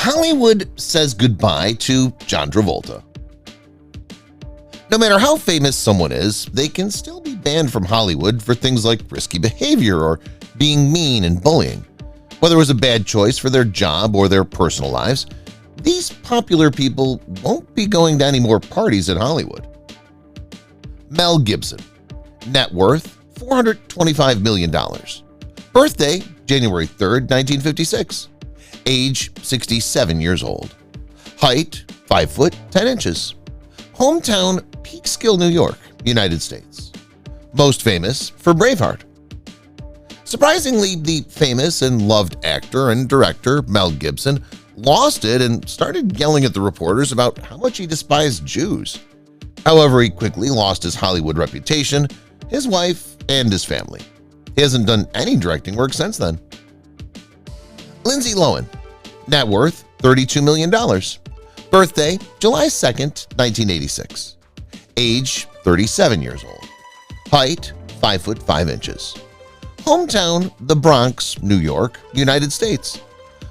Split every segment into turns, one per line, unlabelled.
Hollywood says goodbye to John Travolta. No matter how famous someone is, they can still be banned from Hollywood for things like risky behavior or being mean and bullying. Whether it was a bad choice for their job or their personal lives, these popular people won't be going to any more parties in Hollywood. Mel Gibson. Net worth $425 million. Birthday January 3rd, 1956. Age 67 years old. Height 5 foot 10 inches. Hometown Peekskill, New York, United States. Most famous for Braveheart. Surprisingly, the famous and loved actor and director Mel Gibson lost it and started yelling at the reporters about how much he despised Jews. However, he quickly lost his Hollywood reputation, his wife, and his family. He hasn't done any directing work since then. Lindsay Lohan. Net worth $32 million. Birthday July 2nd, 1986. Age 37 years old. Height 5 foot 5 inches. Hometown the Bronx, New York, United States.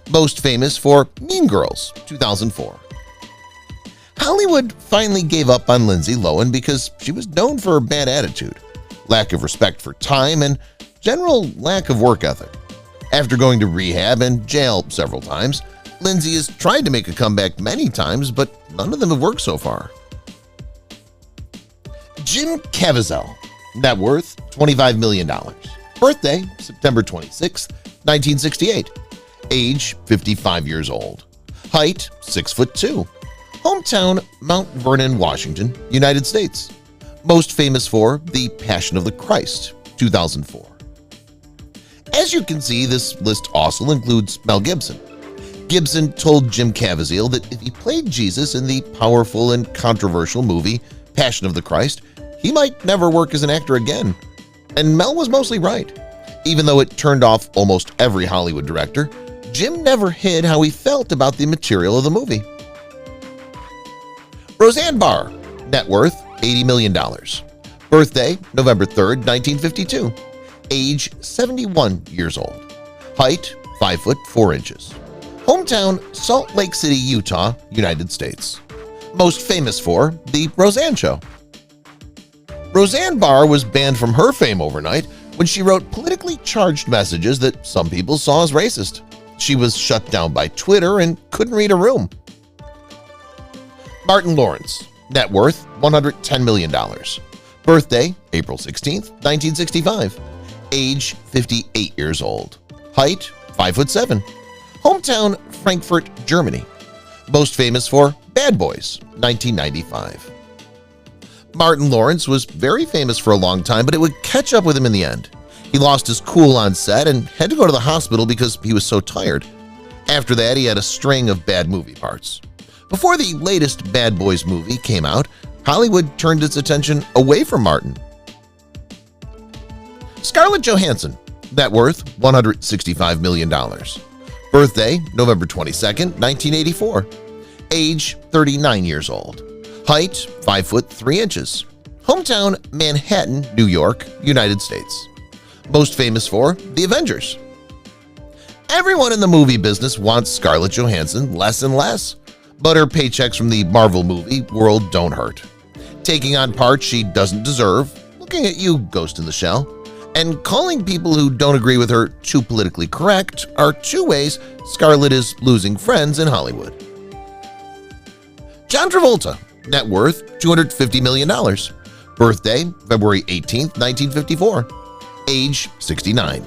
Most famous for Mean Girls, 2004. Hollywood finally gave up on Lindsay Lohan because she was known for her bad attitude, lack of respect for time, and general lack of work ethic. After going to rehab and jail several times, Lindsay has tried to make a comeback many times, but none of them have worked so far. Jim Caviezel. Net worth $25 million. Birthday September 26, 1968. Age 55 years old. Height 6'2". Hometown Mount Vernon, Washington, United States. Most famous for The Passion of the Christ, 2004. As you can see, this list also includes Mel Gibson. Gibson told Jim Caviezel that if he played Jesus in the powerful and controversial movie Passion of the Christ, he might never work as an actor again. And Mel was mostly right. Even though it turned off almost every Hollywood director, Jim never hid how he felt about the material of the movie. Roseanne Barr. Net worth $80 million. Birthday November 3rd, 1952. Age 71 years old. Height 5 foot 4 inches. Hometown Salt Lake City, Utah, United States. Most famous for The Roseanne Show. Roseanne Barr was banned from her fame overnight when she wrote politically charged messages that some people saw as racist. She was shut down by Twitter and couldn't read a room. Martin Lawrence. Net worth $110 million. Birthday April 16th, 1965. Age 58 years old. Height 5'7". Hometown Frankfurt, Germany. Most famous for Bad Boys, 1995. Martin Lawrence was very famous for a long time, but it would catch up with him in the end. He lost his cool on set and had to go to the hospital because he was so tired. After that, he had a string of bad movie parts. Before the latest Bad Boys movie came out, Hollywood turned its attention away from Martin. Scarlett Johansson. Net worth $165 million. Birthday November 22nd, 1984. Age 39 years old. Height 5 foot 3 inches. Hometown Manhattan, New York, United States. Most famous for The Avengers. Everyone in the movie business wants Scarlett Johansson less and less, but her paychecks from the Marvel movie world don't hurt. Taking on parts she doesn't deserve, looking at you, Ghost in the Shell, and calling people who don't agree with her too politically correct are two ways Scarlett is losing friends in Hollywood. John Travolta. Net worth $250 million. Birthday February 18th, 1954. Age 69.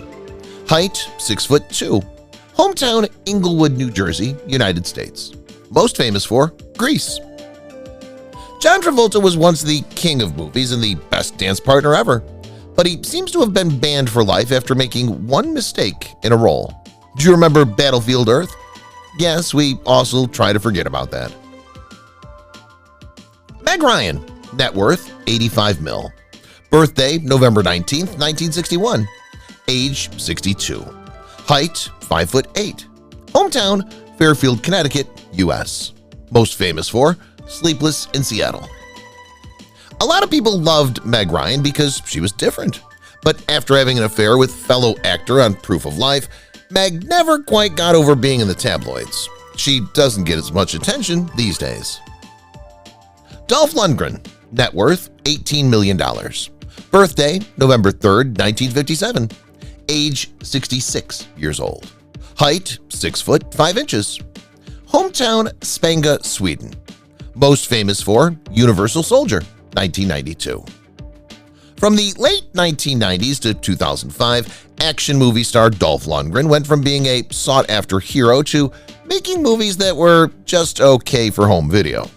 Height 6'2". Hometown Inglewood, New Jersey, United States. Most famous for Grease. John Travolta was once the king of movies and the best dance partner ever, but he seems to have been banned for life after making one mistake in a role. Do you remember Battlefield Earth? Yes, we also try to forget about that. Meg Ryan. Net worth $85 million. Birthday November 19th, 1961. Age 62. Height 5'8". Hometown Fairfield, Connecticut, U.S. Most famous for Sleepless in Seattle. A lot of people loved Meg Ryan because she was different, but after having an affair with fellow actor on Proof of Life, Meg never quite got over being in the tabloids. she doesn't get as much attention these days. Dolph Lundgren, net worth $18 million. Birthday, November 3rd, 1957. Age, 66 years old. Height, 6 foot 5 inches. Hometown, Spanga, Sweden. Most famous for Universal Soldier, 1992. From the late 1990s to 2005, action movie star Dolph Lundgren went from being a sought-after hero to making movies that were just okay for home video.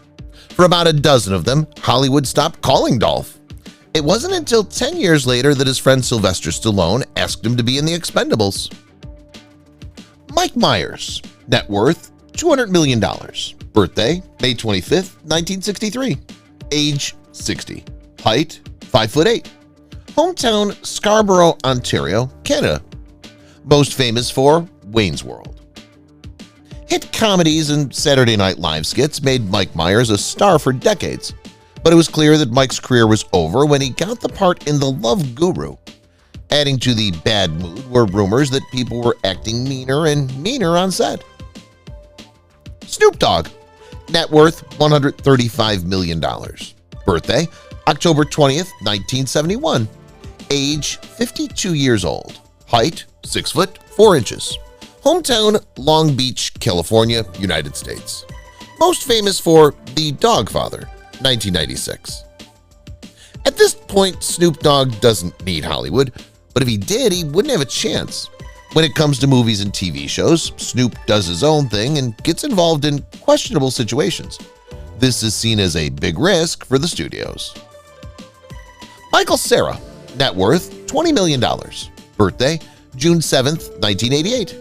For about a dozen of them, Hollywood stopped calling Dolph. It wasn't until 10 years later that his friend Sylvester Stallone asked him to be in The Expendables. Mike Myers, net worth $200 million. Birthday, May 25th, 1963. Age, 60. Height, 5 foot 8. Hometown, Scarborough, Ontario, Canada. Most famous for Wayne's World. Hit comedies and Saturday Night Live skits made Mike Myers a star for decades, but it was clear that Mike's career was over when he got the part in The Love Guru. Adding to the bad mood were rumors that people were acting meaner and meaner on set. Snoop Dogg, net worth $135 million. Birthday, October 20th, 1971. Age, 52 years old. Height, 6 foot 4 inches. Hometown, Long Beach, California, United States. Most famous for The Dogfather, 1996. At this point, Snoop Dogg doesn't need Hollywood, but if he did, he wouldn't have a chance. When it comes to movies and TV shows, Snoop does his own thing and gets involved in questionable situations. This is seen as a big risk for the studios. Michael Cera, net worth $20 million. Birthday, June 7th, 1988.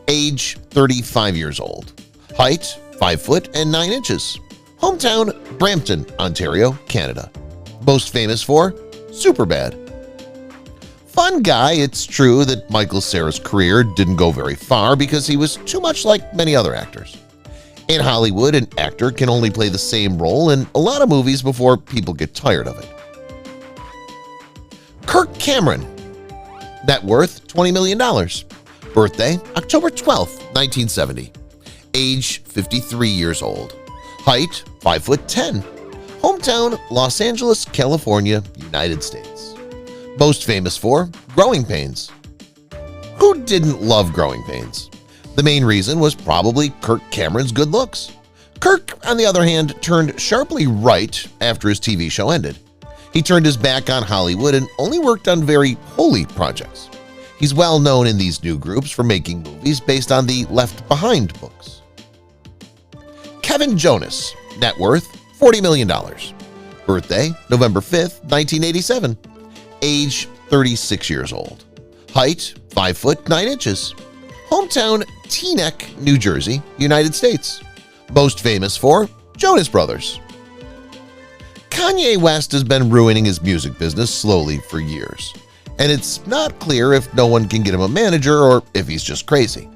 Age, 35 years old. Height, 5 foot and 9 inches. Hometown, Brampton, Ontario, Canada. Most famous for Superbad. Fun guy, it's true that Michael Cera's career didn't go very far because he was too much like many other actors. In Hollywood, an actor can only play the same role in a lot of movies before people get tired of it. Kirk Cameron, net worth $20 million. Birthday, October 12th, 1970. Age, 53 years old. Height, 5 foot 10. Hometown, Los Angeles, California, United States. Most famous for Growing Pains. Who didn't love Growing Pains? The main reason was probably Kirk Cameron's good looks. Kirk, on the other hand, turned sharply right after his TV show ended. He turned his back on Hollywood and only worked on very holy projects. He's well known in these new groups for making movies based on the Left Behind books. Kevin Jonas, net worth $40 million. Birthday, November 5th, 1987. Age, 36 years old. Height, 5 foot 9 inches. Hometown, Teaneck, New Jersey, United States. Most famous for Jonas Brothers. Kanye West has been ruining his music business slowly for years, and it's not clear if no one can get him a manager or if he's just crazy.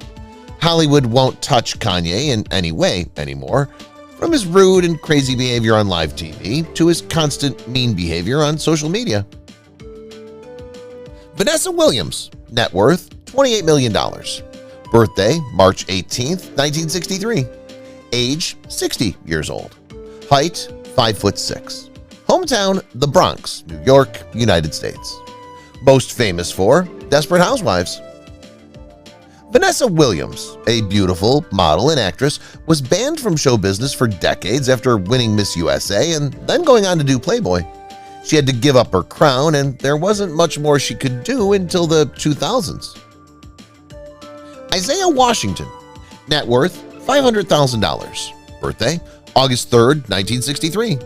Hollywood won't touch Kanye in any way anymore, from his rude and crazy behavior on live TV to his constant mean behavior on social media. Vanessa Williams, net worth $28 million. Birthday, March 18th, 1963. Age, 60 years old. Height, 5 foot 6. Hometown, the Bronx, New York, United States. Most famous for Desperate Housewives. Vanessa Williams, a beautiful model and actress, was banned from show business for decades after winning Miss USA and then going on to do Playboy. She had to give up her crown, and there wasn't much more she could do until the 2000s. Isaiah Washington, net worth $500,000. Birthday, August 3rd, 1963.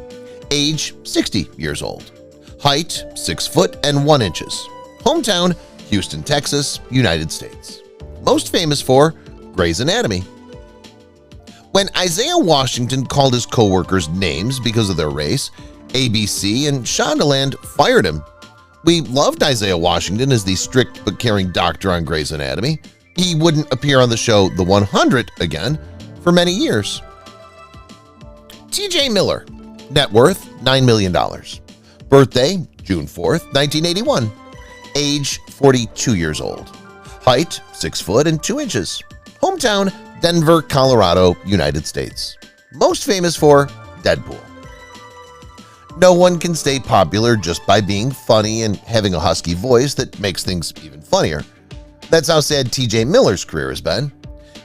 Age, 60 years old. Height, 6 foot and 1 inches. Hometown, Houston, Texas, United States. Most famous for Grey's Anatomy. When Isaiah Washington called his co-workers names because of their race, ABC and Shondaland fired him. We loved Isaiah Washington as the strict but caring doctor on Grey's Anatomy. He wouldn't appear on the show The 100 again for many years. TJ Miller, net worth $9 million. Birthday, June 4th, 1981. Age, 42 years old. Height, 6 foot and 2 inches. Hometown, Denver, Colorado, United States. Most famous for Deadpool. No one can stay popular just by being funny and having a husky voice that makes things even funnier. That's how sad T.J. Miller's career has been.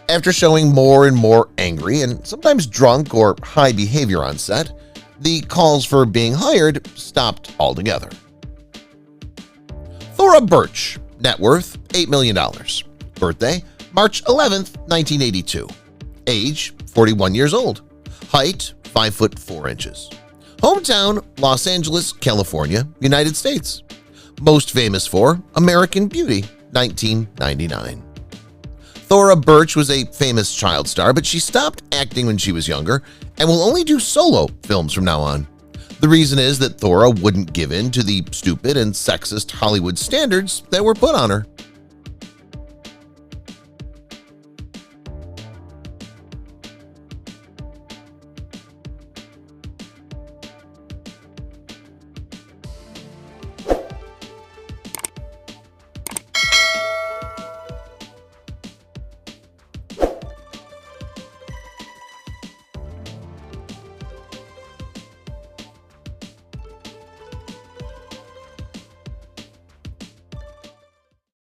After showing more and more angry and sometimes drunk or high behavior on set, the calls for being hired stopped altogether. Thora Birch, net worth $8 million. Birthday, March 11th, 1982. Age, 41 years old. Height, 5 foot 4 inches. Hometown, Los Angeles, California, United States. Most famous for American Beauty, 1999. Thora Birch was a famous child star, but she stopped acting when she was younger and will only do solo films from now on. The reason is that Thora wouldn't give in to the stupid and sexist Hollywood standards that were put on her.